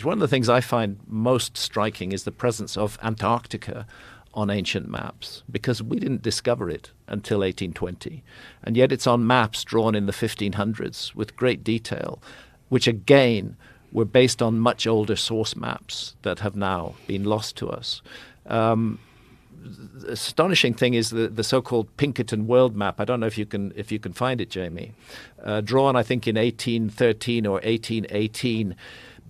One of the things I find most striking is the presence of Antarctica on ancient maps, because we didn't discover it until 1820. And yet it's on maps drawn in the 1500s with great detail, which again were based on much older source maps that have now been lost to us. The astonishing thing is the so-called Pinkerton world map. I don't know if you can find it, Jamie. Drawn, I think, in 1813 or 1818,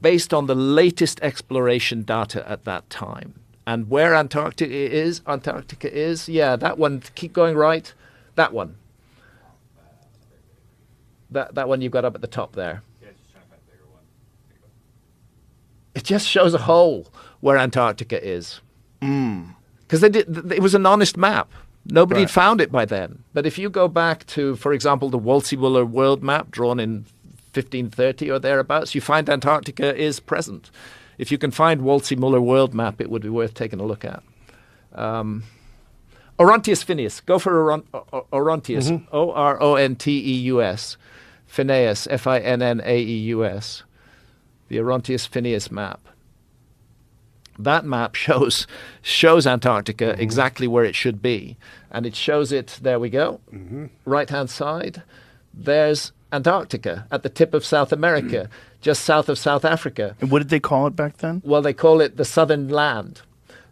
based on the latest exploration data at that time. And where Antarctica is, yeah, that one, keep going right, that one. That one you've got up at the top there. Yeah, just trying to find a bigger one. It just shows a hole where Antarctica is. Because it was an honest map. Nobody had found it by then. But if you go back to, for example, the Wolsey-Muller world map drawn in 1530 or thereabouts, you find Antarctica is present. If you can find Wolsey-Muller world map, it would be worth taking a look at. Orontius Phineus. Go for Orontius. Oronteus. Phineus. Finnaeus. The Orontius Phineus map. That map shows Antarctica exactly where it should be. And it shows it, there we go, right-hand side. There's Antarctica at the tip of South America, just south of South Africa. And what did they call it back then? Well, they call it the Southern Land.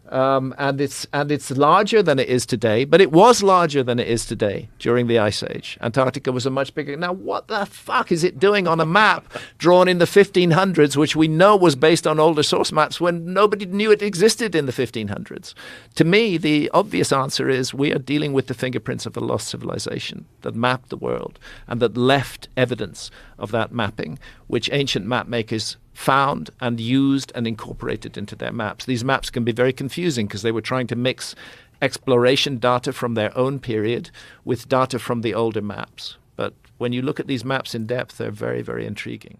And it's larger than it is today, but it was larger than it is today during the Ice Age. Antarctica was a much bigger. Now, what the fuck is it doing on a map drawn in the 1500s, which we know was based on older source maps when nobody knew it existed in the 1500s? To me, the obvious answer is we are dealing with the fingerprints of a lost civilization that mapped the world and that left evidence of that mapping, which ancient map makers found and used and incorporated into their maps. These maps can be very confusing because they were trying to mix exploration data from their own period with data from the older maps. But when you look at these maps in depth, they're very, very intriguing.